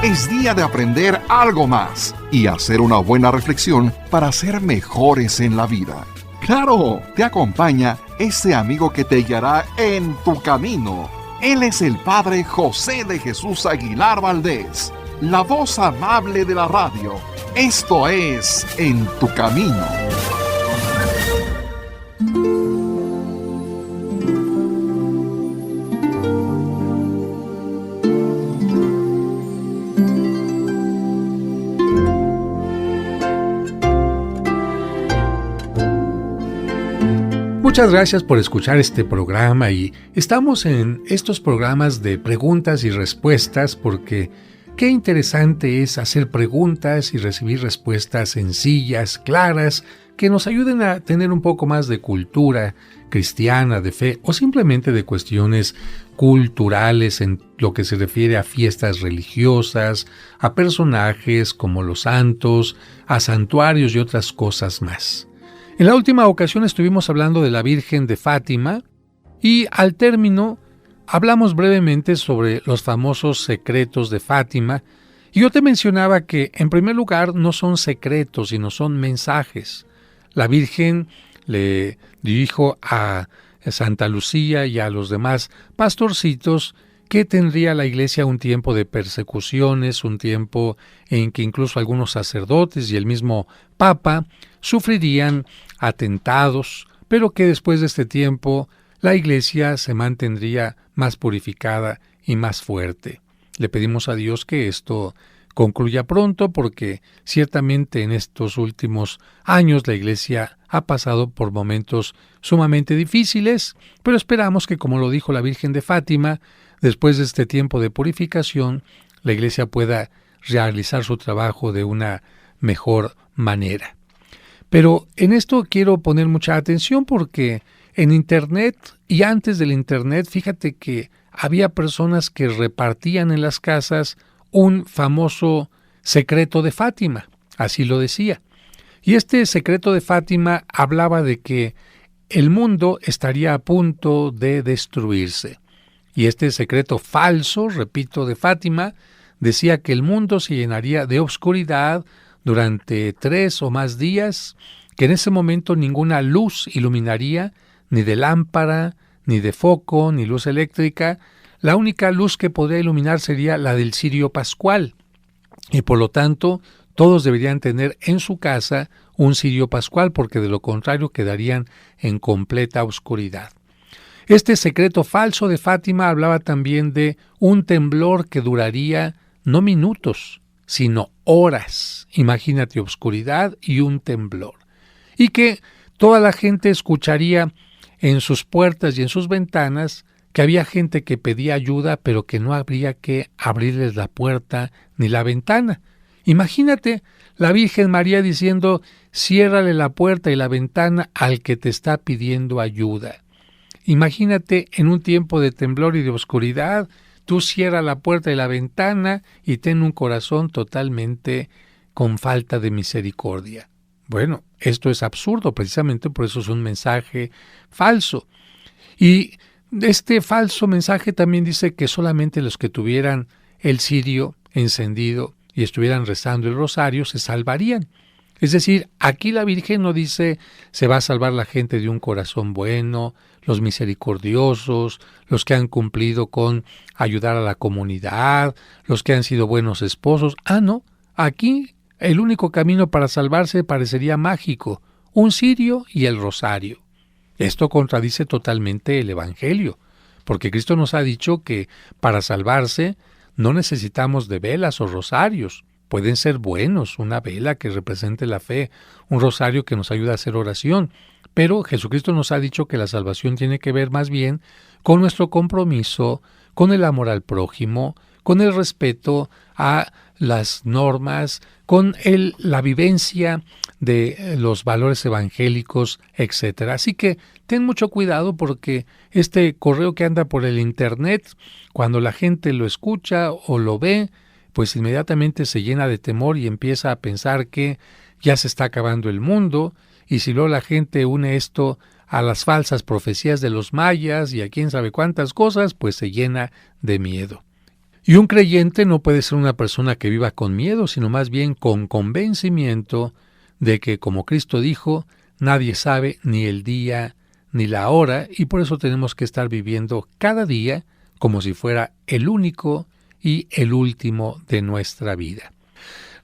Es día de aprender algo más y hacer una buena reflexión para ser mejores en la vida. ¡Claro! Te acompaña ese amigo que te guiará en tu camino. Él es el Padre José de Jesús Aguilar Valdés, la voz amable de la radio. Esto es En tu Camino. Muchas gracias por escuchar este programa y estamos en estos programas de preguntas y respuestas porque qué interesante es hacer preguntas y recibir respuestas sencillas, claras, que nos ayuden a tener un poco más de cultura cristiana, de fe o simplemente de cuestiones culturales en lo que se refiere a fiestas religiosas, a personajes como los santos, a santuarios y otras cosas más. En la última ocasión estuvimos hablando de la Virgen de Fátima y al término hablamos brevemente sobre los famosos secretos de Fátima y yo te mencionaba que en primer lugar no son secretos sino son mensajes. La Virgen le dijo a Santa Lucía y a los demás pastorcitos que tendría la iglesia un tiempo de persecuciones, un tiempo en que incluso algunos sacerdotes y el mismo Papa sufrirían atentados, pero que después de este tiempo la iglesia se mantendría más purificada y más fuerte. Le pedimos a Dios que esto concluya pronto porque ciertamente en estos últimos años la iglesia ha pasado por momentos sumamente difíciles, pero esperamos que, como lo dijo la Virgen de Fátima, después de este tiempo de purificación, la iglesia pueda realizar su trabajo de una mejor manera. Pero en esto quiero poner mucha atención porque en Internet y antes del Internet, fíjate que había personas que repartían en las casas un famoso secreto de Fátima, así lo decía. Y este secreto de Fátima hablaba de que el mundo estaría a punto de destruirse. Y este secreto falso, repito, de Fátima, decía que el mundo se llenaría de oscuridad durante 3 o más días, que en ese momento ninguna luz iluminaría, ni de lámpara, ni de foco, ni luz eléctrica. La única luz que podría iluminar sería la del cirio pascual. Y por lo tanto, todos deberían tener en su casa un cirio pascual, porque de lo contrario quedarían en completa oscuridad. Este secreto falso de Fátima hablaba también de un temblor que duraría no minutos, sino horas. Imagínate, oscuridad y un temblor. Y que toda la gente escucharía en sus puertas y en sus ventanas que había gente que pedía ayuda, pero que no habría que abrirles la puerta ni la ventana. Imagínate la Virgen María diciendo: ciérrale la puerta y la ventana al que te está pidiendo ayuda. Imagínate en un tiempo de temblor y de oscuridad, tú cierra la puerta y la ventana y ten un corazón totalmente con falta de misericordia. Bueno, esto es absurdo, precisamente por eso es un mensaje falso. Y este falso mensaje también dice que solamente los que tuvieran el cirio encendido y estuvieran rezando el rosario se salvarían. Es decir, aquí la Virgen no dice se va a salvar la gente de un corazón bueno, los misericordiosos, los que han cumplido con ayudar a la comunidad, los que han sido buenos esposos. No, aquí el único camino para salvarse parecería mágico, un cirio y el rosario. Esto contradice totalmente el Evangelio, porque Cristo nos ha dicho que para salvarse no necesitamos de velas o rosarios. Pueden ser buenos, una vela que represente la fe, un rosario que nos ayuda a hacer oración, pero Jesucristo nos ha dicho que la salvación tiene que ver más bien con nuestro compromiso, con el amor al prójimo, con el respeto a las normas, con la vivencia de los valores evangélicos, etc. Así que ten mucho cuidado porque este correo que anda por el Internet, cuando la gente lo escucha o lo ve, pues inmediatamente se llena de temor y empieza a pensar que ya se está acabando el mundo, y si luego la gente une esto a las falsas profecías de los mayas y a quién sabe cuántas cosas, pues se llena de miedo. Y un creyente no puede ser una persona que viva con miedo, sino más bien con convencimiento de que, como Cristo dijo, nadie sabe ni el día ni la hora, y por eso tenemos que estar viviendo cada día como si fuera el único y el último de nuestra vida.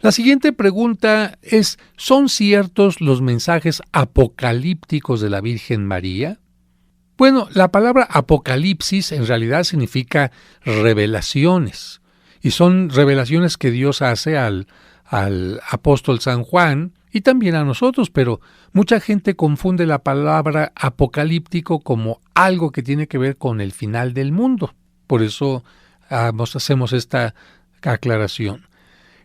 La siguiente pregunta es, ¿son ciertos los mensajes apocalípticos de la Virgen María? Bueno, la palabra apocalipsis en realidad significa revelaciones, y son revelaciones que Dios hace al apóstol San Juan y también a nosotros, pero mucha gente confunde la palabra apocalíptico como algo que tiene que ver con el final del mundo. Por eso hacemos esta aclaración.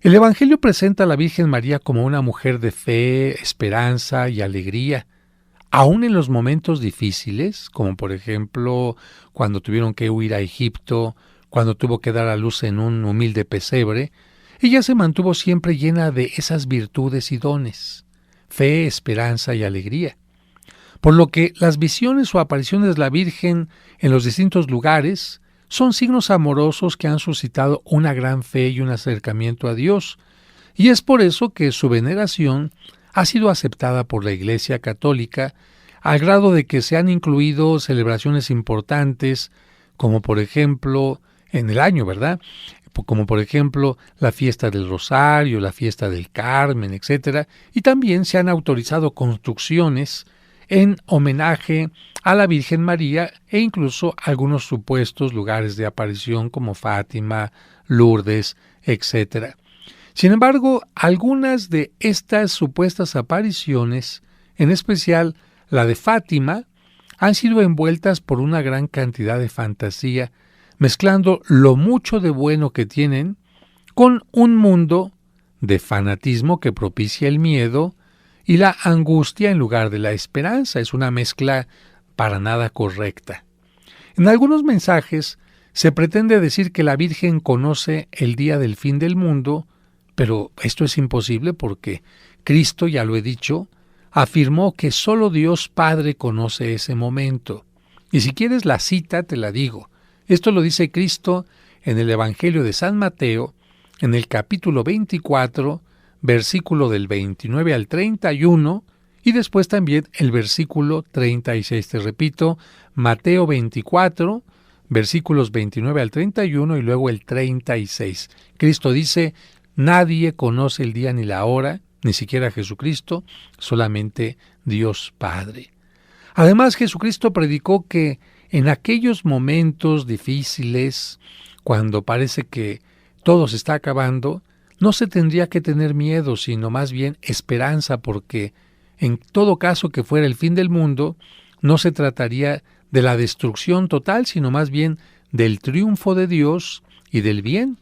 El Evangelio presenta a la Virgen María como una mujer de fe, esperanza y alegría, aún en los momentos difíciles, como por ejemplo cuando tuvieron que huir a Egipto, cuando tuvo que dar a luz en un humilde pesebre. Ella se mantuvo siempre llena de esas virtudes y dones, fe, esperanza y alegría. Por lo que las visiones o apariciones de la Virgen en los distintos lugares son signos amorosos que han suscitado una gran fe y un acercamiento a Dios, y es por eso que su veneración ha sido aceptada por la Iglesia Católica, al grado de que se han incluido celebraciones importantes, como por ejemplo, en el año, ¿verdad?, como por ejemplo la fiesta del Rosario, la fiesta del Carmen, etc. Y también se han autorizado construcciones en homenaje a la Virgen María e incluso algunos supuestos lugares de aparición como Fátima, Lourdes, etc. Sin embargo, algunas de estas supuestas apariciones, en especial la de Fátima, han sido envueltas por una gran cantidad de fantasía, mezclando lo mucho de bueno que tienen con un mundo de fanatismo que propicia el miedo y la angustia en lugar de la esperanza. Es una mezcla para nada correcta. En algunos mensajes se pretende decir que la Virgen conoce el día del fin del mundo, pero esto es imposible porque Cristo, ya lo he dicho, afirmó que solo Dios Padre conoce ese momento. Y si quieres la cita, te la digo. Esto lo dice Cristo en el Evangelio de San Mateo, en el capítulo 24, versículo del 29 al 31, y después también el versículo 36. Te repito, Mateo 24, versículos 29 al 31 y luego el 36. Cristo dice, nadie conoce el día ni la hora, ni siquiera Jesucristo, solamente Dios Padre. Además, Jesucristo predicó que en aquellos momentos difíciles, cuando parece que todo se está acabando, no se tendría que tener miedo, sino más bien esperanza, porque en todo caso que fuera el fin del mundo, no se trataría de la destrucción total, sino más bien del triunfo de Dios y del bien.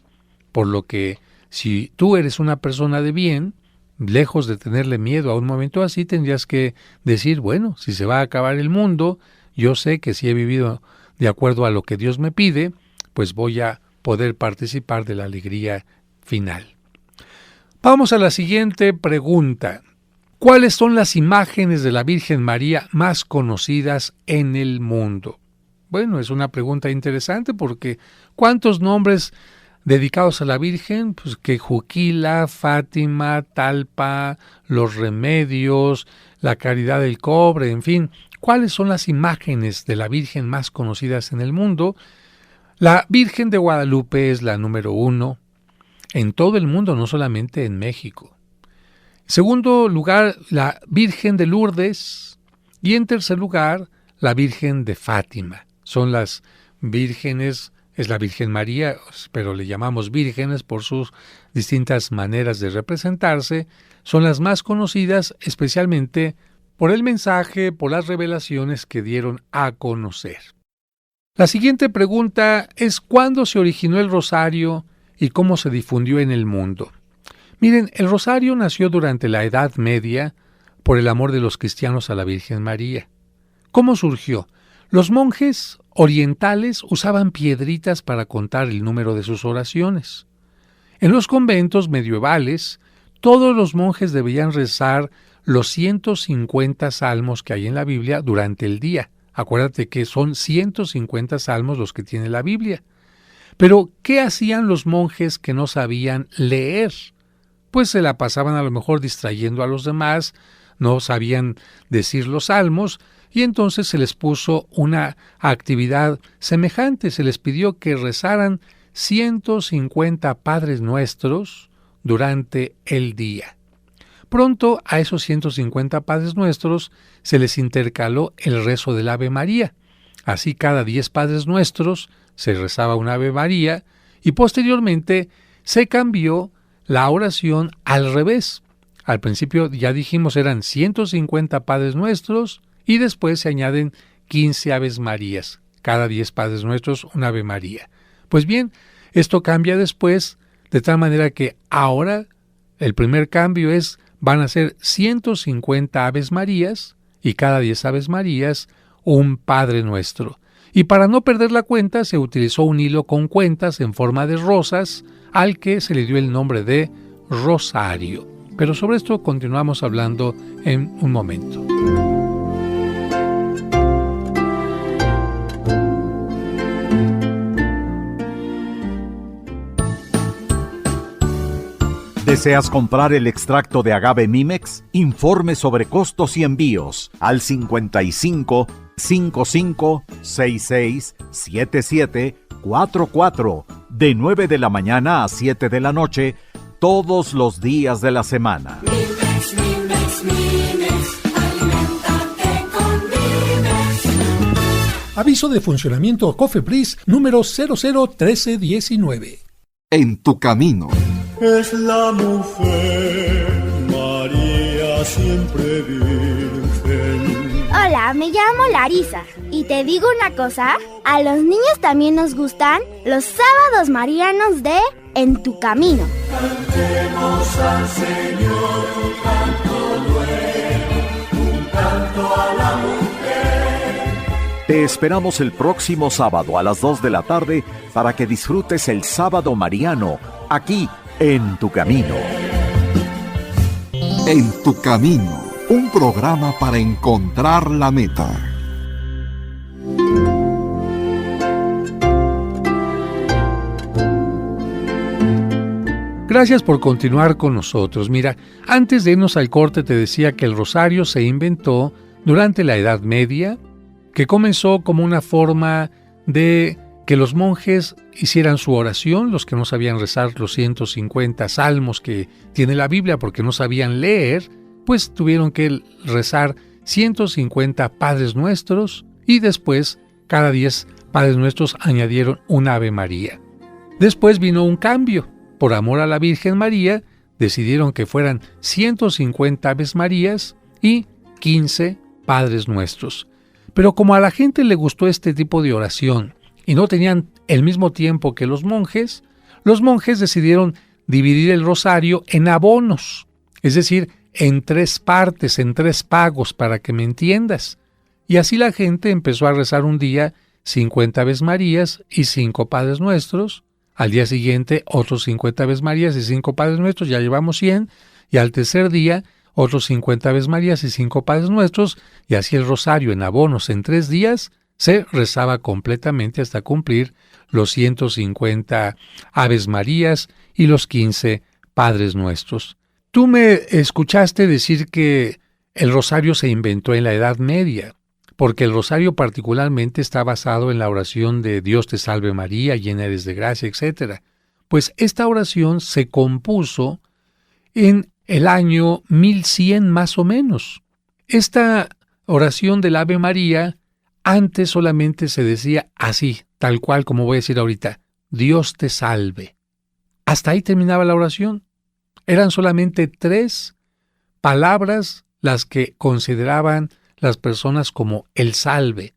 Por lo que si tú eres una persona de bien, lejos de tenerle miedo a un momento así, tendrías que decir, bueno, si se va a acabar el mundo, yo sé que si he vivido de acuerdo a lo que Dios me pide, pues voy a poder participar de la alegría final. Vamos a la siguiente pregunta. ¿Cuáles son las imágenes de la Virgen María más conocidas en el mundo? Bueno, es una pregunta interesante porque ¿cuántos nombres dedicados a la Virgen? Pues que Juquila, Fátima, Talpa, Los Remedios, la Caridad del Cobre, en fin. ¿Cuáles son las imágenes de la Virgen más conocidas en el mundo? La Virgen de Guadalupe es la número 1 en todo el mundo, no solamente en México. En segundo lugar, la Virgen de Lourdes. Y en tercer lugar, la Virgen de Fátima. Son las vírgenes, es la Virgen María, pero le llamamos vírgenes por sus distintas maneras de representarse. Son las más conocidas, especialmente por el mensaje, por las revelaciones que dieron a conocer. La siguiente pregunta es ¿cuándo se originó el rosario y cómo se difundió en el mundo? Miren, el rosario nació durante la Edad Media por el amor de los cristianos a la Virgen María. ¿Cómo surgió? Los monjes orientales usaban piedritas para contar el número de sus oraciones. En los conventos medievales, todos los monjes debían rezar los 150 salmos que hay en la Biblia durante el día. Acuérdate que son 150 salmos los que tiene la Biblia. Pero, ¿qué hacían los monjes que no sabían leer? Pues se la pasaban a lo mejor distrayendo a los demás, no sabían decir los salmos, y entonces se les puso una actividad semejante. Se les pidió que rezaran 150 Padres Nuestros durante el día. Pronto a esos 150 Padres Nuestros se les intercaló el rezo del Ave María. Así cada 10 Padres Nuestros se rezaba un Ave María y posteriormente se cambió la oración al revés. Al principio ya dijimos eran 150 Padres Nuestros y después se añaden 15 Aves Marías. Cada 10 Padres Nuestros un Ave María. Pues bien, esto cambia después de tal manera que ahora el primer cambio es van a ser 150 Aves Marías y cada 10 Aves Marías un Padre Nuestro. Y para no perder la cuenta se utilizó un hilo con cuentas en forma de rosas al que se le dio el nombre de rosario. Pero sobre esto continuamos hablando en un momento. ¿Deseas comprar el extracto de agave Mimex? Informe sobre costos y envíos al 55 55 66 77 44 de 9 de la mañana a 7 de la noche todos los días de la semana. Mimex, Mimex, Mimex, aliméntate con Mimex. Aviso de funcionamiento COFEPRIS número 001319. En tu camino. Es la mujer, María siempre virgen. Hola, me llamo Larisa y te digo una cosa, a los niños también nos gustan los sábados marianos de En tu camino. Cantemos al Señor un canto nuevo, un canto a la mujer. Te esperamos el próximo sábado a las 2 de la tarde para que disfrutes el Sábado Mariano aquí en Tu Camino. En tu camino, un programa para encontrar la meta. Gracias por continuar con nosotros. Mira, antes de irnos al corte te decía que el rosario se inventó durante la Edad Media, que comenzó como una forma de que los monjes hicieran su oración, los que no sabían rezar los 150 salmos que tiene la Biblia porque no sabían leer, pues tuvieron que rezar 150 Padres Nuestros y después cada 10 Padres Nuestros añadieron un Ave María. Después vino un cambio. Por amor a la Virgen María, decidieron que fueran 150 Aves Marías y 15 Padres Nuestros. Pero como a la gente le gustó este tipo de oración y no tenían el mismo tiempo que los monjes decidieron dividir el rosario en abonos, es decir, en 3 partes, en 3 pagos, para que me entiendas. Y así la gente empezó a rezar un día 50 Aves Marías y 5 Padres Nuestros, al día siguiente otros 50 Aves Marías y 5 Padres Nuestros, ya llevamos 100, y al tercer día otros 50 Aves Marías y 5 Padres Nuestros, y así el rosario en abonos en 3 días se rezaba completamente hasta cumplir los 150 Aves Marías y los 15 Padres Nuestros. Tú me escuchaste decir que el rosario se inventó en la Edad Media, porque el rosario particularmente está basado en la oración de Dios te salve María, llena eres de gracia, etc. Pues esta oración se compuso en el año 1100 más o menos. Esta oración del Ave María antes solamente se decía así, tal cual como voy a decir ahorita, Dios te salve. Hasta ahí terminaba la oración. Eran solamente 3 palabras las que consideraban las personas como el salve.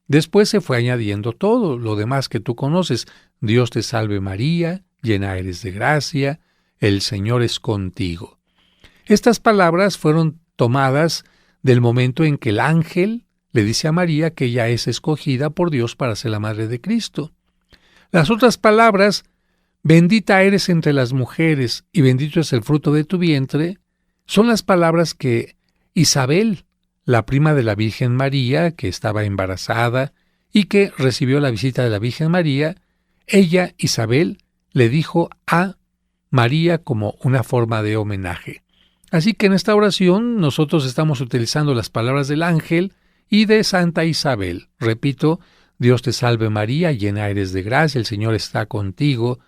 Después se fue añadiendo todo lo demás que tú conoces. Dios te salve María, llena eres de gracia, el Señor es contigo. Estas palabras fueron tomadas del momento en que el ángel le dice a María que ella es escogida por Dios para ser la madre de Cristo. Las otras palabras, bendita eres entre las mujeres y bendito es el fruto de tu vientre, son las palabras que Isabel, la prima de la Virgen María, que estaba embarazada y que recibió la visita de la Virgen María, ella, Isabel, le dijo a María como una forma de homenaje. Así que en esta oración nosotros estamos utilizando las palabras del ángel y de Santa Isabel. Repito, Dios te salve María, llena eres de gracia, el Señor está contigo.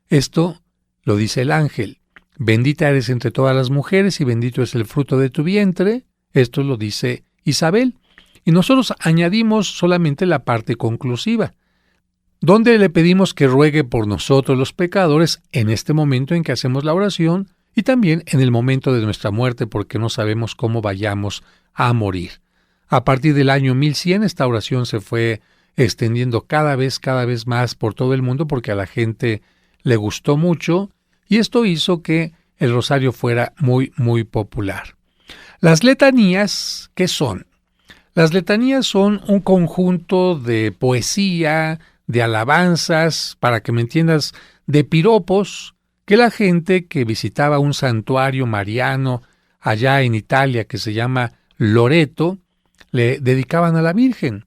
Esto lo dice el ángel. Bendita eres entre todas las mujeres y bendito es el fruto de tu vientre. Esto lo dice Isabel. Y nosotros añadimos solamente la parte conclusiva, donde le pedimos que ruegue por nosotros los pecadores en este momento en que hacemos la oración y también en el momento de nuestra muerte, porque no sabemos cómo vayamos a morir. A partir del año 1100 esta oración se fue extendiendo cada vez más por todo el mundo porque a la gente le gustó mucho y esto hizo que el rosario fuera muy, muy popular. Las letanías, ¿qué son? Las letanías son un conjunto de poesía, de alabanzas, para que me entiendas, de piropos que la gente que visitaba un santuario mariano allá en Italia que se llama Loreto, le dedicaban a la Virgen.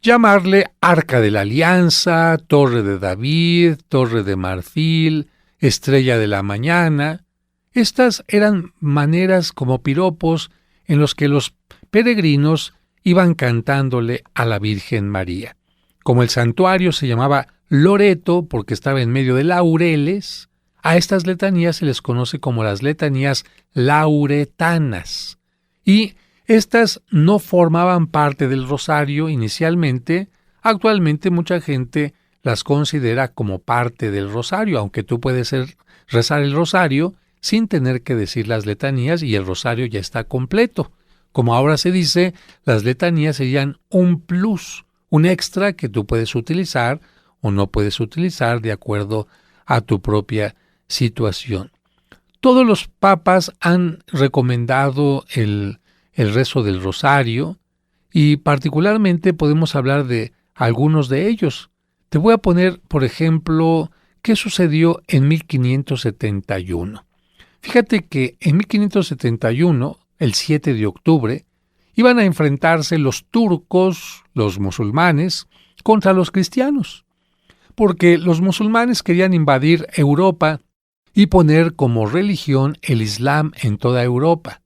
Llamarle Arca de la Alianza, Torre de David, Torre de Marfil, Estrella de la Mañana. Estas eran maneras como piropos en los que los peregrinos iban cantándole a la Virgen María. Como el santuario se llamaba Loreto porque estaba en medio de laureles, a estas letanías se les conoce como las letanías lauretanas. Y estas no formaban parte del rosario inicialmente. Actualmente mucha gente las considera como parte del rosario, aunque tú puedes rezar el rosario sin tener que decir las letanías y el rosario ya está completo. Como ahora se dice, las letanías serían un plus, un extra que tú puedes utilizar o no puedes utilizar de acuerdo a tu propia situación. Todos los papas han recomendado el rezo del rosario y particularmente podemos hablar de algunos de ellos. Te voy a poner, por ejemplo, qué sucedió en 1571. Fíjate que en 1571, el 7 de octubre, iban a enfrentarse los turcos, los musulmanes, contra los cristianos, porque los musulmanes querían invadir Europa y poner como religión el Islam en toda Europa.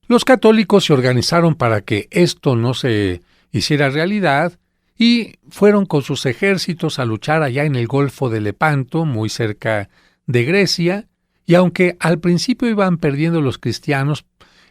Los católicos se organizaron para que esto no se hiciera realidad y fueron con sus ejércitos a luchar allá en el Golfo de Lepanto, muy cerca de Grecia, y aunque al principio iban perdiendo los cristianos,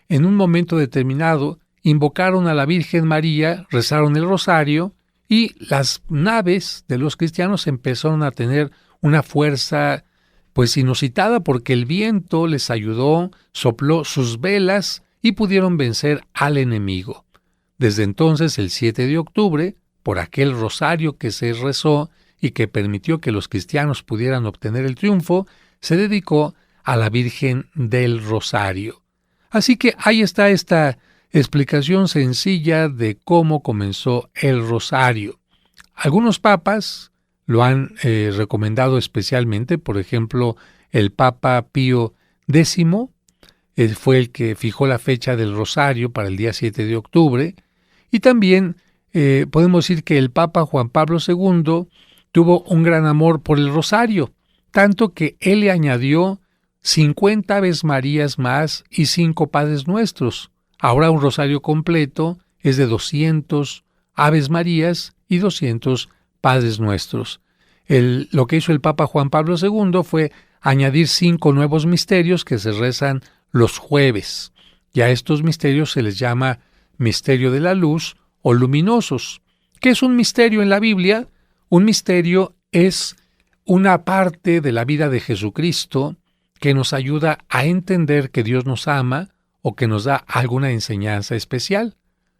en un momento determinado invocaron a la Virgen María, rezaron el rosario y las naves de los cristianos empezaron a tener una fuerza pues inusitada porque el viento les ayudó, sopló sus velas y pudieron vencer al enemigo. Desde entonces, el 7 de octubre, por aquel rosario que se rezó y que permitió que los cristianos pudieran obtener el triunfo, se dedicó a la Virgen del Rosario. Así que ahí está esta explicación sencilla de cómo comenzó el rosario. Algunos papas lo han recomendado especialmente, por ejemplo, el Papa Pío X fue el que fijó la fecha del rosario para el día 7 de octubre, y también podemos decir que el Papa Juan Pablo II tuvo un gran amor por el rosario, tanto que él le añadió 50 Aves Marías más y 5 Padres Nuestros. Ahora un rosario completo es de 200 Aves Marías y 200 Padres Nuestros. Lo que hizo el Papa Juan Pablo II fue añadir 5 nuevos misterios que se rezan los jueves. Y a estos misterios se les llama misterio de la luz o luminosos. ¿Qué es un misterio en la Biblia? Un misterio es una parte de la vida de Jesucristo que nos ayuda a entender que Dios nos ama o que nos da alguna enseñanza especial.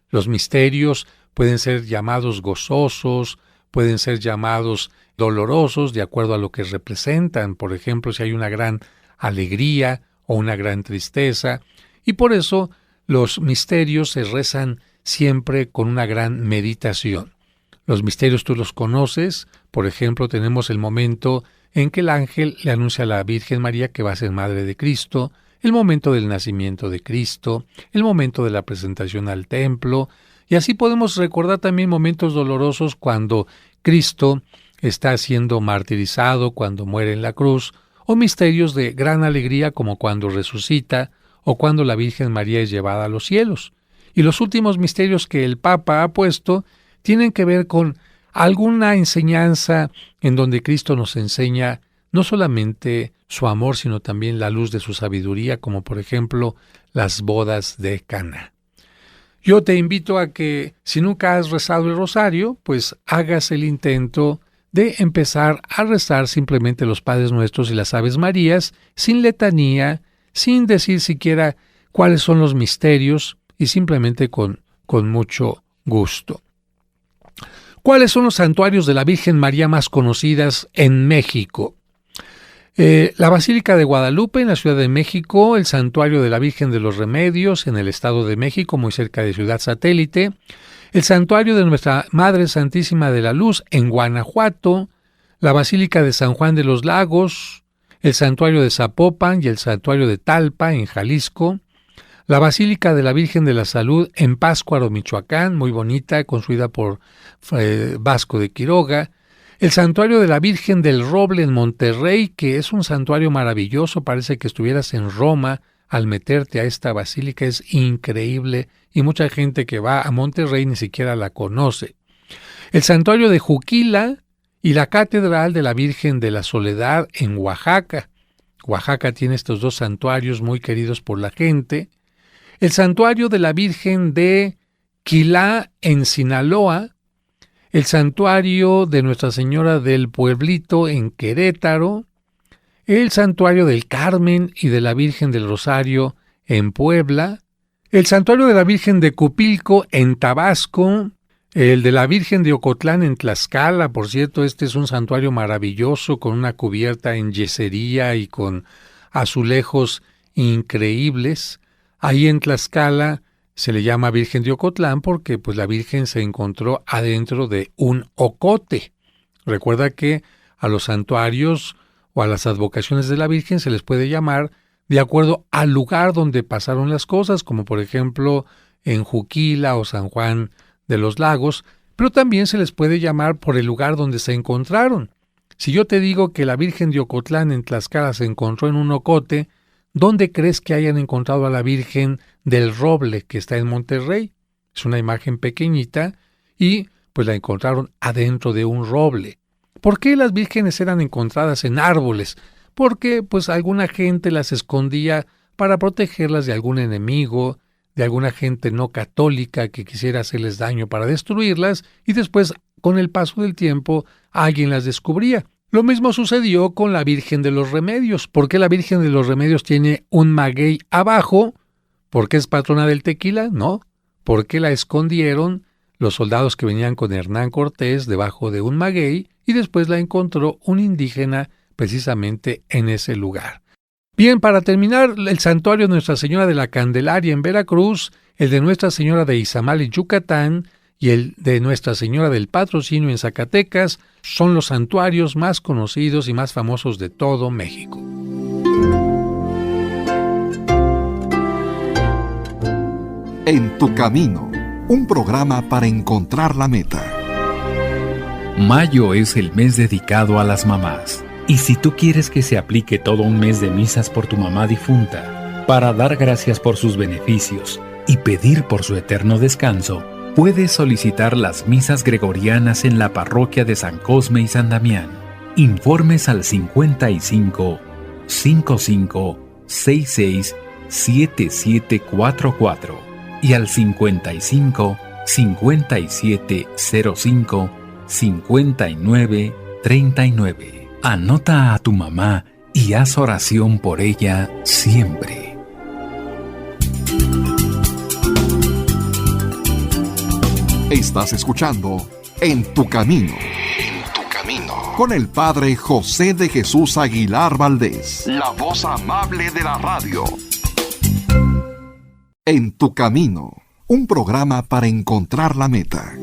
Los misterios pueden ser llamados gozosos, pueden ser llamados dolorosos de acuerdo a lo que representan. Por ejemplo, si hay una gran alegría o una gran tristeza. Y por eso los misterios se rezan siempre con una gran meditación. Los misterios tú los conoces. Por ejemplo, tenemos el momento en que el ángel le anuncia a la Virgen María que va a ser madre de Cristo, el momento del nacimiento de Cristo, el momento de la presentación al templo, y así podemos recordar también momentos dolorosos cuando Cristo está siendo martirizado cuando muere en la cruz, o misterios de gran alegría como cuando resucita o cuando la Virgen María es llevada a los cielos. Y los últimos misterios que el Papa ha puesto tienen que ver con alguna enseñanza en donde Cristo nos enseña no solamente su amor, sino también la luz de su sabiduría, como por ejemplo las bodas de Caná. Yo te invito a que, si nunca has rezado el rosario, pues hagas el intento de empezar a rezar simplemente los Padres Nuestros y las Aves Marías, sin letanía, sin decir siquiera cuáles son los misterios, y simplemente con mucho gusto. ¿Cuáles son los santuarios de la Virgen María más conocidas en México? La Basílica de Guadalupe en la Ciudad de México, el Santuario de la Virgen de los Remedios en el Estado de México, muy cerca de Ciudad Satélite, el Santuario de Nuestra Madre Santísima de la Luz en Guanajuato, la Basílica de San Juan de los Lagos, el Santuario de Zapopan y el Santuario de Talpa en Jalisco, la Basílica de la Virgen de la Salud en Pátzcuaro, Michoacán, muy bonita, construida por Vasco de Quiroga, el Santuario de la Virgen del Roble en Monterrey, que es un santuario maravilloso, parece que estuvieras en Roma al meterte a esta basílica, es increíble y mucha gente que va a Monterrey ni siquiera la conoce. El Santuario de Juquila y la Catedral de la Virgen de la Soledad en Oaxaca. Oaxaca tiene estos dos santuarios muy queridos por la gente. El Santuario de la Virgen de Quilá en Sinaloa, el Santuario de Nuestra Señora del Pueblito en Querétaro, el Santuario del Carmen y de la Virgen del Rosario en Puebla, el Santuario de la Virgen de Cupilco en Tabasco, el de la Virgen de Ocotlán en Tlaxcala. Por cierto, este es un santuario maravilloso con una cubierta en yesería y con azulejos increíbles. Ahí en Tlaxcala se le llama Virgen de Ocotlán porque pues la Virgen se encontró adentro de un ocote. Recuerda que a los santuarios o a las advocaciones de la Virgen se les puede llamar de acuerdo al lugar donde pasaron las cosas, como por ejemplo en Juquila o San Juan de los Lagos, pero también se les puede llamar por el lugar donde se encontraron. Si yo te digo que la Virgen de Ocotlán en Tlaxcala se encontró en un ocote, ¿dónde crees que hayan encontrado a la Virgen del Roble que está en Monterrey? Es una imagen pequeñita y pues la encontraron adentro de un roble. ¿Por qué las vírgenes eran encontradas en árboles? Porque pues alguna gente las escondía para protegerlas de algún enemigo, de alguna gente no católica que quisiera hacerles daño para destruirlas, y después, con el paso del tiempo, alguien las descubría. Lo mismo sucedió con la Virgen de los Remedios. ¿Por qué la Virgen de los Remedios tiene un maguey abajo? ¿Por qué es patrona del tequila? No. ¿Por qué la escondieron los soldados que venían con Hernán Cortés debajo de un maguey y después la encontró un indígena precisamente en ese lugar? Bien, para terminar, el santuario de Nuestra Señora de la Candelaria en Veracruz, el de Nuestra Señora de Izamal en Yucatán y el de Nuestra Señora del Patrocinio en Zacatecas son los santuarios más conocidos y más famosos de todo México. En tu camino, un programa para encontrar la meta. Mayo es el mes dedicado a las mamás. Y si tú quieres que se aplique todo un mes de misas por tu mamá difunta, para dar gracias por sus beneficios y pedir por su eterno descanso, puedes solicitar las misas gregorianas en la parroquia de San Cosme y San Damián. Informes al 55 55 66 7744 y al 55 57 05 59 39. Anota a tu mamá y haz oración por ella siempre. Estás escuchando En tu camino. En tu camino. Con el Padre José de Jesús Aguilar Valdés. La voz amable de la radio. En tu camino. Un programa para encontrar la meta.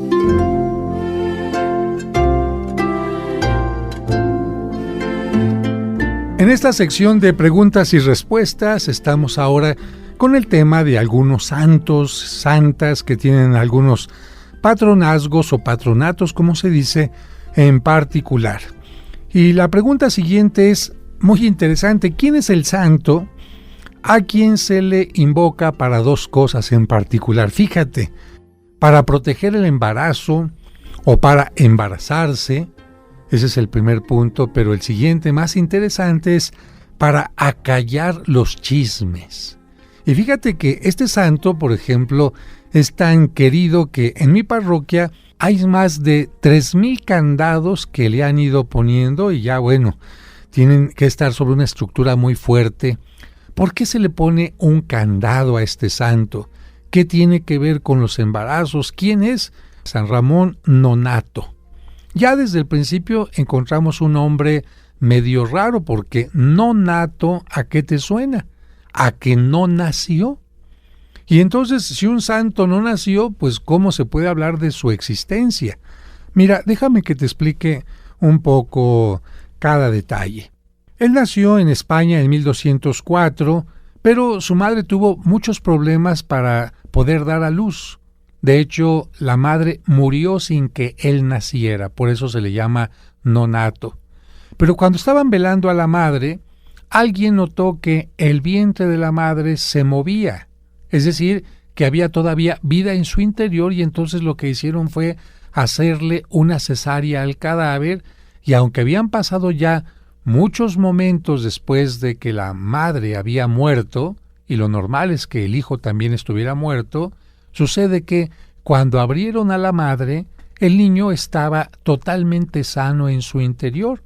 En esta sección de preguntas y respuestas estamos ahora con el tema de algunos santos, santas que tienen algunos patronazgos o patronatos, como se dice, en particular. Y la pregunta siguiente es muy interesante. ¿Quién es el santo a quien se le invoca para dos cosas en particular? Fíjate, para proteger el embarazo o para embarazarse. Ese es el primer punto, pero el siguiente más interesante es para acallar los chismes. Y fíjate que este santo, por ejemplo, es tan querido que en mi parroquia hay más de 3,000 candados que le han ido poniendo y ya bueno, tienen que estar sobre una estructura muy fuerte. ¿Por qué se le pone un candado a este santo? ¿Qué tiene que ver con los embarazos? ¿Quién es? San Ramón Nonnato. Ya desde el principio encontramos un nombre medio raro porque Nonnato, ¿a qué te suena? ¿A que no nació? Y entonces, si un santo no nació, pues ¿cómo se puede hablar de su existencia? Mira, déjame que te explique un poco cada detalle. Él nació en España en 1204, pero su madre tuvo muchos problemas para poder dar a luz. De hecho, la madre murió sin que él naciera, por eso se le llama Nonnato. Pero cuando estaban velando a la madre, alguien notó que el vientre de la madre se movía, es decir, que había todavía vida en su interior, y entonces lo que hicieron fue hacerle una cesárea al cadáver, y aunque habían pasado ya muchos momentos después de que la madre había muerto, y lo normal es que el hijo también estuviera muerto, sucede que cuando abrieron a la madre, el niño estaba totalmente sano en su interior.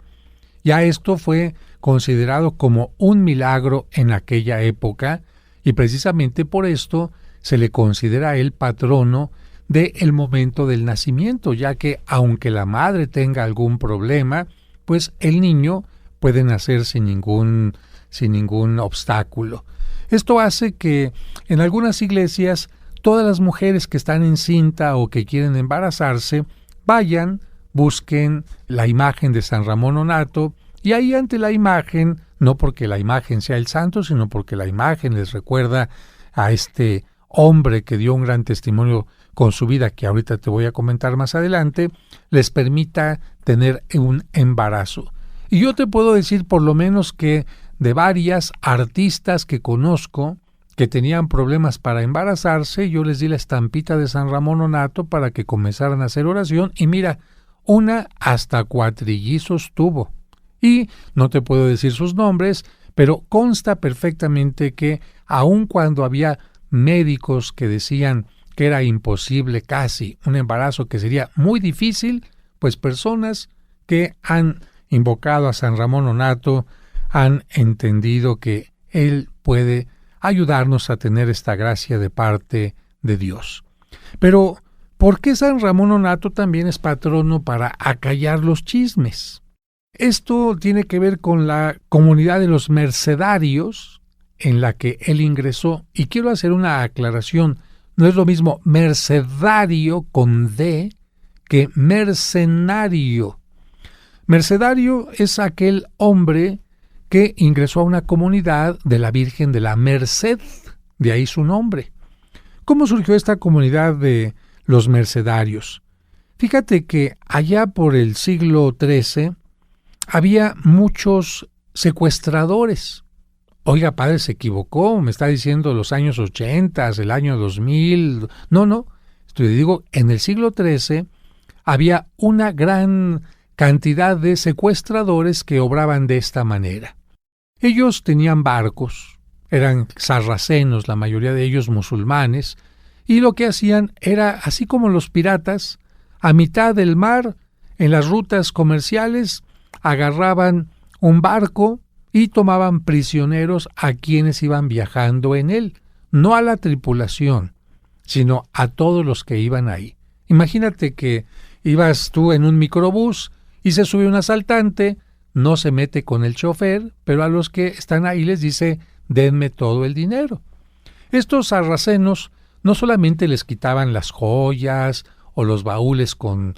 Ya esto fue considerado como un milagro en aquella época, y precisamente por esto se le considera a él patrono del momento del nacimiento, ya que aunque la madre tenga algún problema, pues el niño puede nacer sin ningún obstáculo. Esto hace que en algunas iglesias todas las mujeres que están encinta o que quieren embarazarse vayan, busquen la imagen de San Ramón Nonnato, y ahí ante la imagen, no porque la imagen sea el santo, sino porque la imagen les recuerda a este hombre que dio un gran testimonio con su vida, que ahorita te voy a comentar más adelante, les permita tener un embarazo. Y yo te puedo decir por lo menos que de varias artistas que conozco que tenían problemas para embarazarse, yo les di la estampita de San Ramón Nonnato para que comenzaran a hacer oración, y mira, una hasta cuatrillizos tuvo. Y no te puedo decir sus nombres, pero consta perfectamente que aun cuando había médicos que decían que era imposible casi un embarazo, que sería muy difícil, pues personas que han invocado a San Ramón Nonnato han entendido que él puede ayudarnos a tener esta gracia de parte de Dios. Pero, ¿por qué San Ramón Nonnato también es patrono para acallar los chismes? Esto tiene que ver con la comunidad de los mercedarios en la que él ingresó. Y quiero hacer una aclaración. No es lo mismo mercedario con D que mercenario. Mercedario es aquel hombre que ingresó a una comunidad de la Virgen de la Merced, de ahí su nombre. ¿Cómo surgió esta comunidad de los mercedarios? Fíjate que allá por el siglo XIII había muchos secuestradores. Oiga, padre, se equivocó, me está diciendo los años 80, el año 2000. No, te digo, en el siglo XIII había una gran cantidad de secuestradores que obraban de esta manera. Ellos tenían barcos, eran sarracenos, la mayoría de ellos musulmanes, y lo que hacían era, así como los piratas, a mitad del mar, en las rutas comerciales, agarraban un barco y tomaban prisioneros a quienes iban viajando en él, no a la tripulación, sino a todos los que iban ahí. Imagínate que ibas tú en un microbús y se sube un asaltante, no se mete con el chofer, pero a los que están ahí les dice, denme todo el dinero. Estos sarracenos no solamente les quitaban las joyas o los baúles con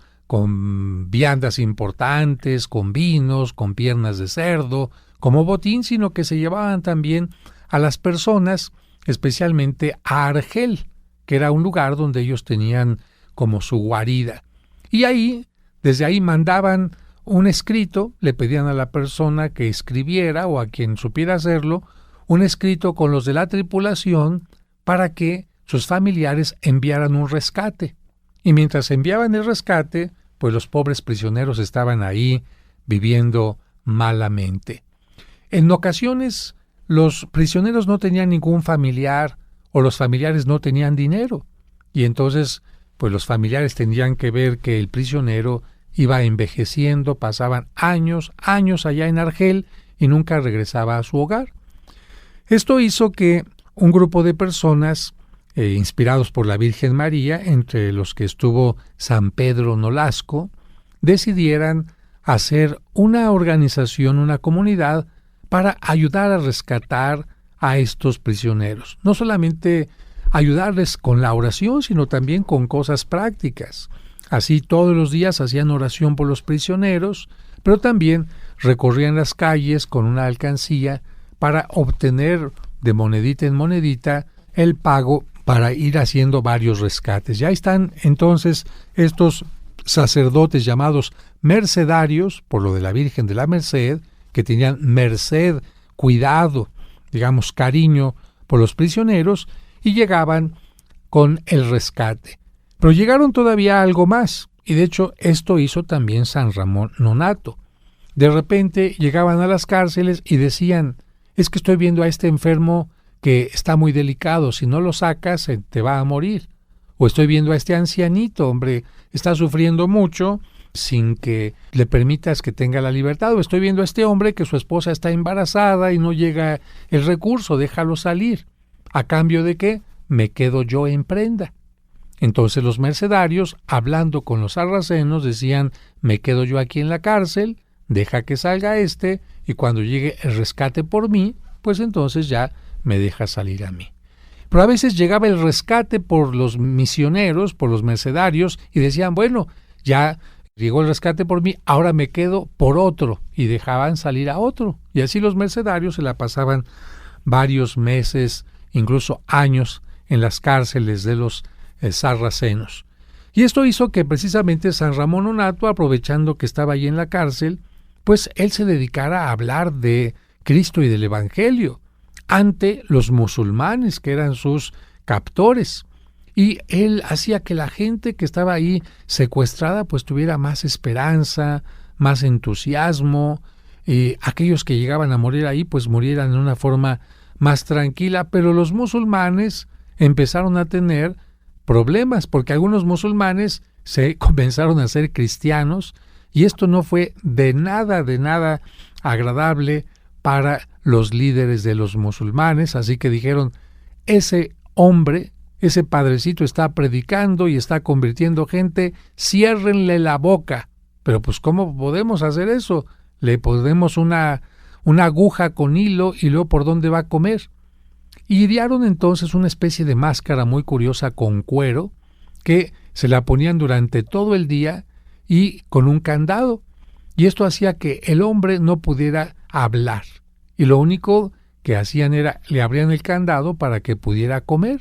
viandas importantes, con vinos, con piernas de cerdo, como botín, sino que se llevaban también a las personas, especialmente a Argel, que era un lugar donde ellos tenían como su guarida. Y ahí Desde ahí mandaban un escrito, le pedían a la persona que escribiera o a quien supiera hacerlo, un escrito con los de la tripulación para que sus familiares enviaran un rescate. Y mientras enviaban el rescate, pues los pobres prisioneros estaban ahí viviendo malamente. En ocasiones, los prisioneros no tenían ningún familiar o los familiares no tenían dinero. Y entonces, pues los familiares tenían que ver que el prisionero iba envejeciendo, pasaban años allá en Argel y nunca regresaba a su hogar. Esto hizo que un grupo de personas, inspirados por la Virgen María, entre los que estuvo San Pedro Nolasco, decidieran hacer una organización, una comunidad, para ayudar a rescatar a estos prisioneros. No solamente ayudarles con la oración, sino también con cosas prácticas. Así todos los días hacían oración por los prisioneros, pero también recorrían las calles con una alcancía para obtener de monedita en monedita el pago para ir haciendo varios rescates. Ya están entonces estos sacerdotes llamados mercedarios, por lo de la Virgen de la Merced, que tenían merced, cuidado, digamos cariño por los prisioneros, y llegaban con el rescate. Pero llegaron todavía algo más, y de hecho esto hizo también San Ramón Nonnato. De repente llegaban a las cárceles y decían: es que estoy viendo a este enfermo que está muy delicado, si no lo sacas te va a morir. O estoy viendo a este ancianito, hombre, está sufriendo mucho sin que le permitas que tenga la libertad. O estoy viendo a este hombre que su esposa está embarazada y no llega el recurso, déjalo salir. ¿A cambio de qué? Me quedo yo en prenda. Entonces los mercedarios, hablando con los sarracenos, decían: me quedo yo aquí en la cárcel, deja que salga y cuando llegue el rescate por mí, pues entonces ya me deja salir a mí. Pero a veces llegaba el rescate por los misioneros, por los mercedarios, y decían: bueno, ya llegó el rescate por mí, ahora me quedo por otro, y dejaban salir a otro. Y así los mercedarios se la pasaban varios meses, incluso años, en las cárceles de los sarracenos. Y esto hizo que precisamente San Ramón Nonnato, aprovechando que estaba allí en la cárcel, pues él se dedicara a hablar de Cristo y del Evangelio ante los musulmanes, que eran sus captores. Y él hacía que la gente que estaba ahí secuestrada pues tuviera más esperanza, más entusiasmo, y aquellos que llegaban a morir ahí pues murieran de una forma más tranquila. Pero los musulmanes empezaron a tener problemas, porque algunos musulmanes se comenzaron a ser cristianos, y esto no fue de nada agradable para los líderes de los musulmanes. Así que dijeron: ese hombre, ese padrecito está predicando y está convirtiendo gente, ciérrenle la boca. Pero pues ¿cómo podemos hacer eso? Le ponemos una aguja con hilo y luego ¿por dónde va a comer? Y idearon entonces una especie de máscara muy curiosa con cuero que se la ponían durante todo el día y con un candado. Y esto hacía que el hombre no pudiera hablar. Y lo único que hacían era le abrían el candado para que pudiera comer.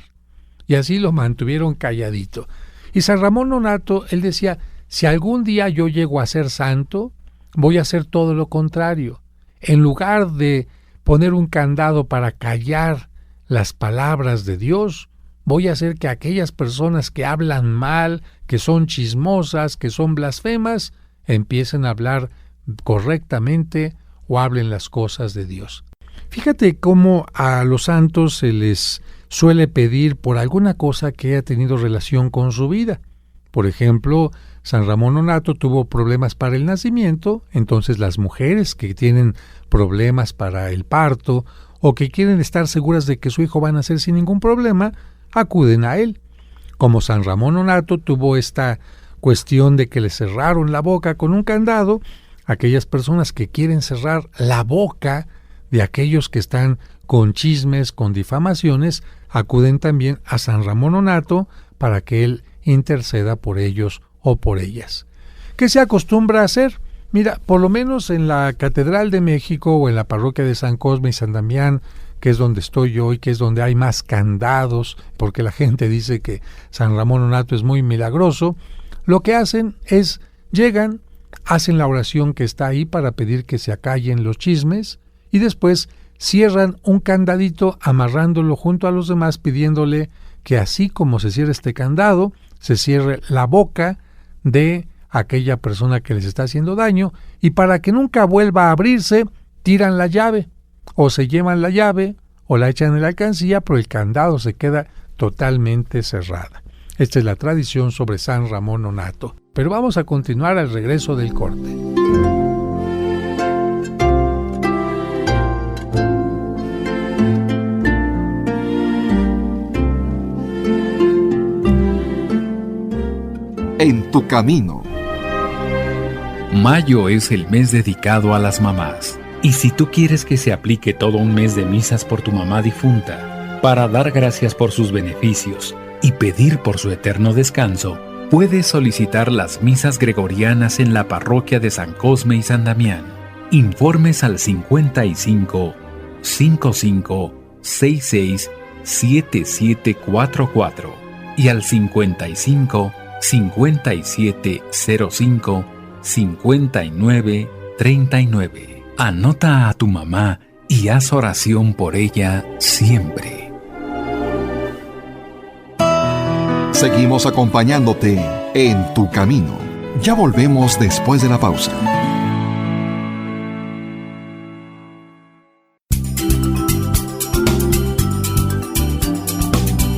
Y así lo mantuvieron calladito. Y San Ramón Nonnato, él decía: si algún día yo llego a ser santo, voy a hacer todo lo contrario. En lugar de poner un candado para callar las palabras de Dios, voy a hacer que aquellas personas que hablan mal, que son chismosas, que son blasfemas, empiecen a hablar correctamente o hablen las cosas de Dios. Fíjate cómo a los santos se les suele pedir por alguna cosa que haya tenido relación con su vida. Por ejemplo, San Ramón Nonnato tuvo problemas para el nacimiento, entonces las mujeres que tienen problemas para el parto o que quieren estar seguras de que su hijo va a nacer sin ningún problema, acuden a él. Como San Ramón Nonnato tuvo esta cuestión de que le cerraron la boca con un candado, aquellas personas que quieren cerrar la boca de aquellos que están con chismes, con difamaciones, acuden también a San Ramón Nonnato para que él interceda por ellos o por ellas. ¿Qué se acostumbra a hacer? Mira, por lo menos en la Catedral de México o en la parroquia de San Cosme y San Damián, que es donde estoy yo y que es donde hay más candados, porque la gente dice que San Ramón Nonnato es muy milagroso, lo que hacen es Llegan, hacen la oración que está ahí para pedir que se acallen los chismes y después cierran un candadito amarrándolo junto a los demás, pidiéndole que así como se cierra este candado, se cierre la boca de aquella persona que les está haciendo daño, y para que nunca vuelva a abrirse, tiran la llave, o se llevan la llave, o la echan en la alcancía, pero el candado se queda totalmente cerrada. Esta es la tradición sobre San Ramón Nonnato. Pero vamos a continuar al regreso del corte. En tu camino. Mayo es el mes dedicado a las mamás. Y si tú quieres que se aplique todo un mes de misas por tu mamá difunta, para dar gracias por sus beneficios y pedir por su eterno descanso, puedes solicitar las misas gregorianas en la parroquia de San Cosme y San Damián. Informes al 55 55 66 7744 y al 55 57 05 59 39. Anota a tu mamá y haz oración por ella siempre. Seguimos acompañándote en tu camino. Ya volvemos después de la pausa.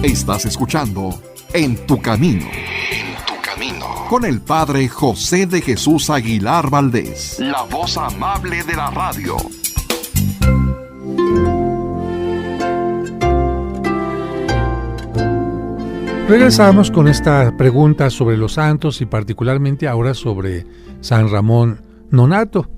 Estás escuchando En tu camino. En tu camino. Con el Padre José de Jesús Aguilar Valdés, la voz amable de la radio. Regresamos con esta pregunta sobre los santos y particularmente ahora sobre San Ramón Nonnato.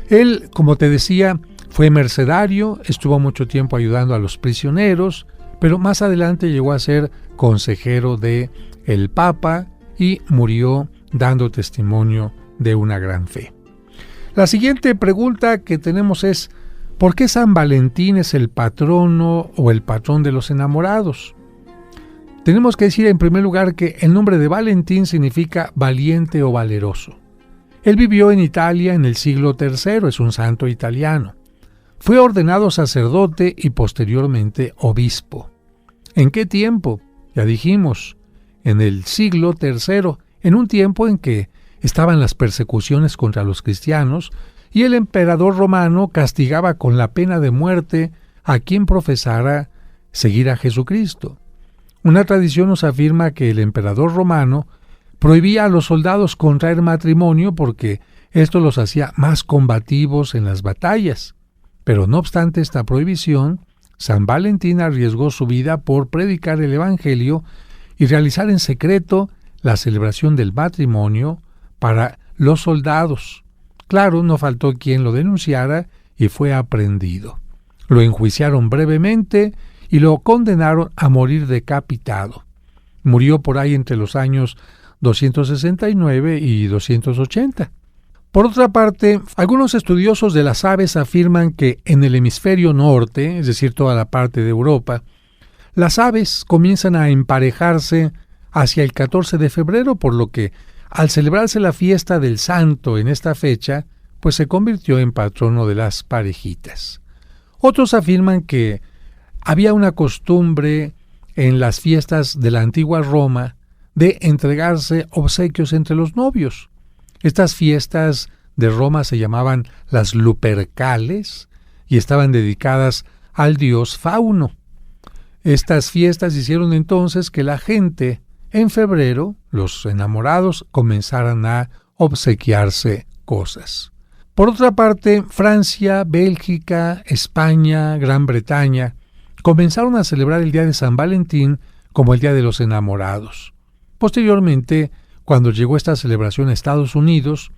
Él, como te decía, fue mercedario, estuvo mucho tiempo ayudando a los prisioneros, pero más adelante llegó a ser consejero de el Papa y murió dando testimonio de una gran fe. La siguiente pregunta que tenemos es: ¿por qué San Valentín es el patrono o el patrón de los enamorados? Tenemos que decir en primer lugar que el nombre de Valentín significa valiente o valeroso. Él vivió en Italia en el siglo III, es un santo italiano. Fue ordenado sacerdote y posteriormente obispo. ¿En qué tiempo? Ya dijimos, en el siglo III, en un tiempo en que estaban las persecuciones contra los cristianos y el emperador romano castigaba con la pena de muerte a quien profesara seguir a Jesucristo. Una tradición nos afirma que el emperador romano prohibía a los soldados contraer matrimonio porque esto los hacía más combativos en las batallas. Pero no obstante esta prohibición, San Valentín arriesgó su vida por predicar el Evangelio y realizar en secreto la celebración del matrimonio para los soldados. Claro, no faltó quien lo denunciara y fue aprehendido. Lo enjuiciaron brevemente y lo condenaron a morir decapitado. Murió por ahí entre los años 269 y 280. Por otra parte, algunos estudiosos de las aves afirman que en el hemisferio norte, es decir, toda la parte de Europa, las aves comienzan a emparejarse hacia el 14 de febrero, por lo que al celebrarse la fiesta del santo en esta fecha, pues se convirtió en patrono de las parejitas. Otros afirman que había una costumbre en las fiestas de la antigua Roma de entregarse obsequios entre los novios. Estas fiestas de Roma se llamaban las Lupercales y estaban dedicadas al dios Fauno. Estas fiestas hicieron entonces que la gente en febrero, los enamorados, comenzaran a obsequiarse cosas. Por otra parte, Francia, Bélgica, España, Gran Bretaña comenzaron a celebrar el día de San Valentín como el Día de los Enamorados. Posteriormente, cuando llegó esta celebración a Estados Unidos,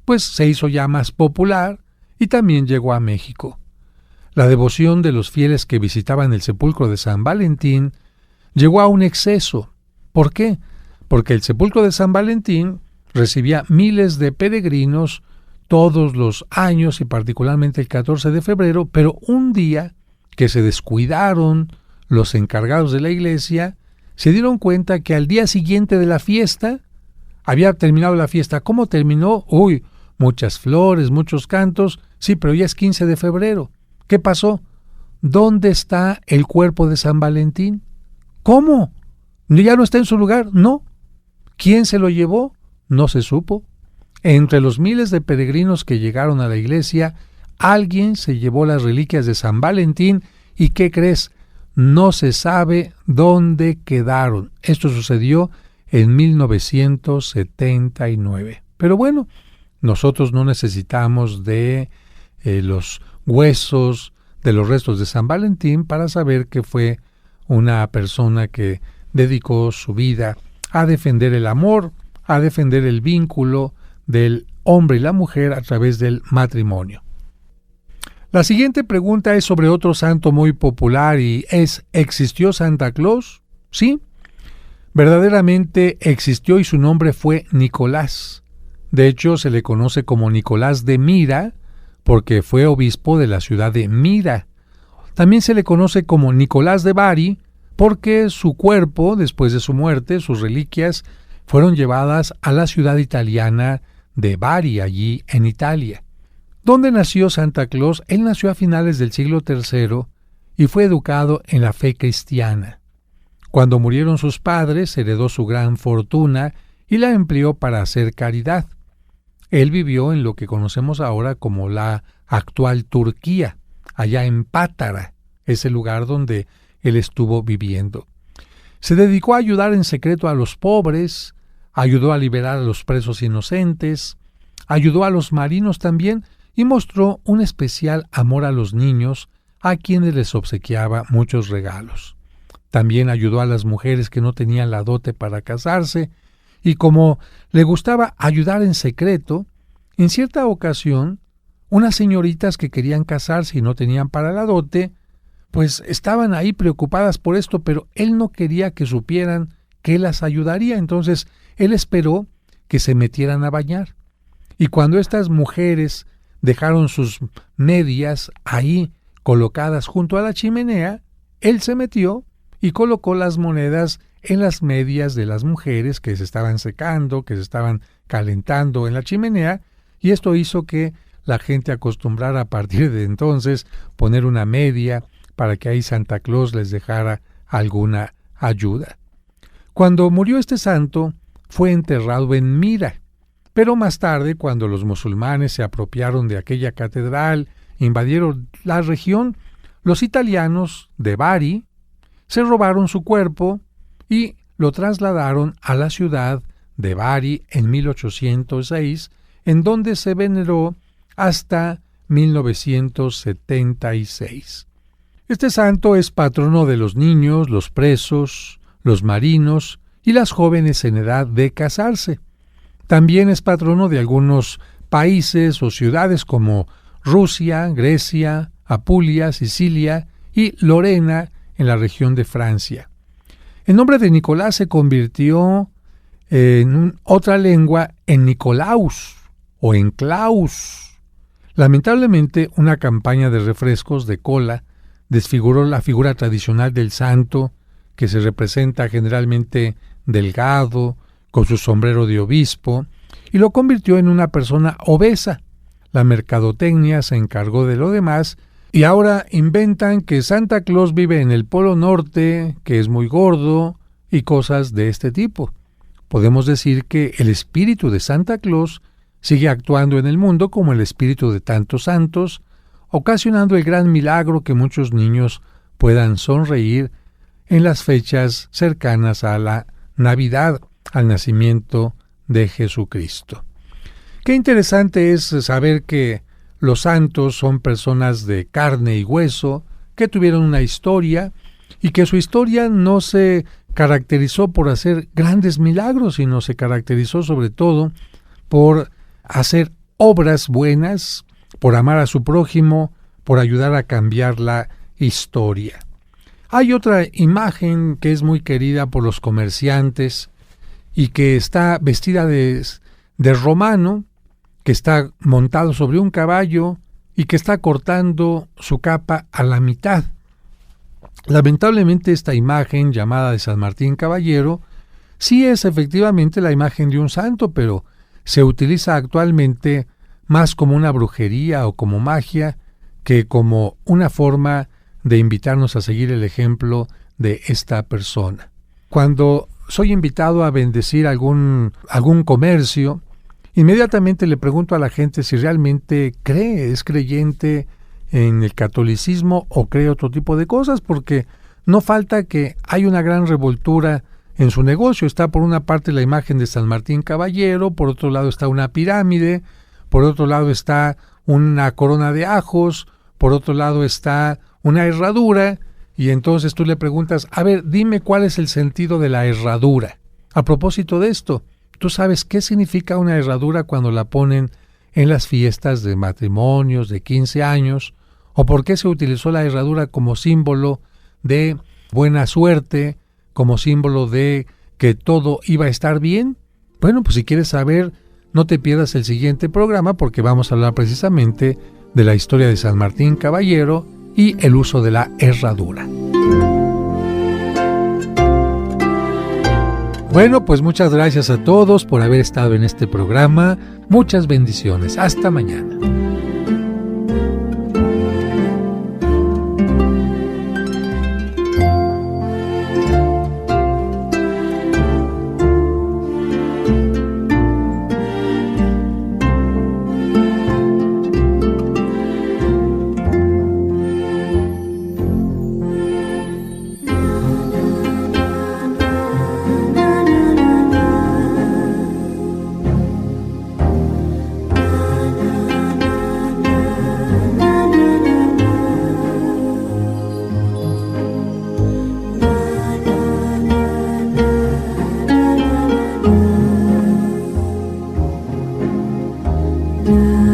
pues se hizo ya más popular y también llegó a México. La devoción de los fieles que visitaban el sepulcro de San Valentín llegó a un exceso. ¿Por qué? Porque el sepulcro de San Valentín recibía miles de peregrinos todos los años y particularmente el 14 de febrero, pero un día que se descuidaron los encargados de la iglesia, se dieron cuenta que al día siguiente de la fiesta Había terminado la fiesta. ¿Cómo terminó? Uy, muchas flores, muchos cantos. Sí, pero ya es 15 de febrero. ¿Qué pasó? ¿Dónde está el cuerpo de San Valentín? ¿Cómo? ¿Ya no está en su lugar? No. ¿Quién se lo llevó? No se supo. Entre los miles de peregrinos que llegaron a la iglesia, alguien se llevó las reliquias de San Valentín y ¿qué crees? No se sabe dónde quedaron. Esto sucedió en 1979. Pero bueno, nosotros no necesitamos de los huesos, de los restos de San Valentín para saber que fue una persona que dedicó su vida a defender el amor, a defender el vínculo del hombre y la mujer a través del matrimonio. La siguiente pregunta es sobre otro santo muy popular y es: ¿existió Santa Claus? Sí, verdaderamente existió y su nombre fue Nicolás. De hecho, se le conoce como Nicolás de Mira porque fue obispo de la ciudad de Mira. También se le conoce como Nicolás de Bari porque su cuerpo, después de su muerte, sus reliquias, fueron llevadas a la ciudad italiana de Bari, allí en Italia. ¿Dónde nació Santa Claus? Él nació a finales del siglo III y fue educado en la fe cristiana. Cuando murieron sus padres, heredó su gran fortuna y la empleó para hacer caridad. Él vivió en lo que conocemos ahora como la actual Turquía, allá en Pátara, ese lugar donde él estuvo viviendo. Se dedicó a ayudar en secreto a los pobres, ayudó a liberar a los presos inocentes, ayudó a los marinos también y mostró un especial amor a los niños, a quienes les obsequiaba muchos regalos. También ayudó a las mujeres que no tenían la dote para casarse, y como le gustaba ayudar en secreto, en cierta ocasión, unas señoritas que querían casarse y no tenían para la dote, pues estaban ahí preocupadas por esto, pero él no quería que supieran que las ayudaría. Entonces él esperó que se metieran a bañar. Y cuando estas mujeres dejaron sus medias ahí colocadas junto a la chimenea, él se metió y colocó las monedas en las medias de las mujeres que se estaban secando, que se estaban calentando en la chimenea, y esto hizo que la gente acostumbrara a partir de entonces poner una media para que ahí Santa Claus les dejara alguna ayuda. Cuando murió este santo, fue enterrado en Mira, pero más tarde, cuando los musulmanes se apropiaron de aquella catedral, invadieron la región, los italianos de Bari se robaron su cuerpo y lo trasladaron a la ciudad de Bari en 1806, en donde se veneró hasta 1976. Este santo es patrono de los niños, los presos, los marinos y las jóvenes en edad de casarse. También es patrono de algunos países o ciudades como Rusia, Grecia, Apulia, Sicilia y Lorena en la región de Francia. El nombre de Nicolás se convirtió en otra lengua en Nicolaus o en Klaus. Lamentablemente, una campaña de refrescos de cola desfiguró la figura tradicional del santo, que se representa generalmente delgado, con su sombrero de obispo, y lo convirtió en una persona obesa. La mercadotecnia se encargó de lo demás, y ahora inventan que Santa Claus vive en el Polo Norte, que es muy gordo, y cosas de este tipo. Podemos decir que el espíritu de Santa Claus sigue actuando en el mundo como el espíritu de tantos santos, ocasionando el gran milagro que muchos niños puedan sonreír en las fechas cercanas a la Navidad, al nacimiento de Jesucristo. Qué interesante es saber que los santos son personas de carne y hueso, que tuvieron una historia y que su historia no se caracterizó por hacer grandes milagros, sino se caracterizó sobre todo por hacer obras buenas, por amar a su prójimo, por ayudar a cambiar la historia. Hay otra imagen que es muy querida por los comerciantes y que está vestida de romano, que está montado sobre un caballo y que está cortando su capa a la mitad. Lamentablemente esta imagen, llamada de San Martín Caballero, sí es efectivamente la imagen de un santo, pero se utiliza actualmente más como una brujería o como magia que como una forma de invitarnos a seguir el ejemplo de esta persona. Cuando soy invitado a bendecir algún comercio, inmediatamente le pregunto a la gente si realmente cree, es creyente en el catolicismo o cree otro tipo de cosas, porque no falta que hay una gran revoltura en su negocio. Está por una parte la imagen de San Martín Caballero, por otro lado está una pirámide, por otro lado está una corona de ajos, por otro lado está una herradura, y entonces tú le preguntas, a ver, dime cuál es el sentido de la herradura. A propósito de esto, ¿tú sabes qué significa una herradura cuando la ponen en las fiestas de matrimonios, de 15 años? ¿O por qué se utilizó la herradura como símbolo de buena suerte, como símbolo de que todo iba a estar bien? Bueno, pues si quieres saber, no te pierdas el siguiente programa, porque vamos a hablar precisamente de la historia de San Martín Caballero y el uso de la herradura. Bueno, pues muchas gracias a todos por haber estado en este programa. Muchas bendiciones. Hasta mañana. La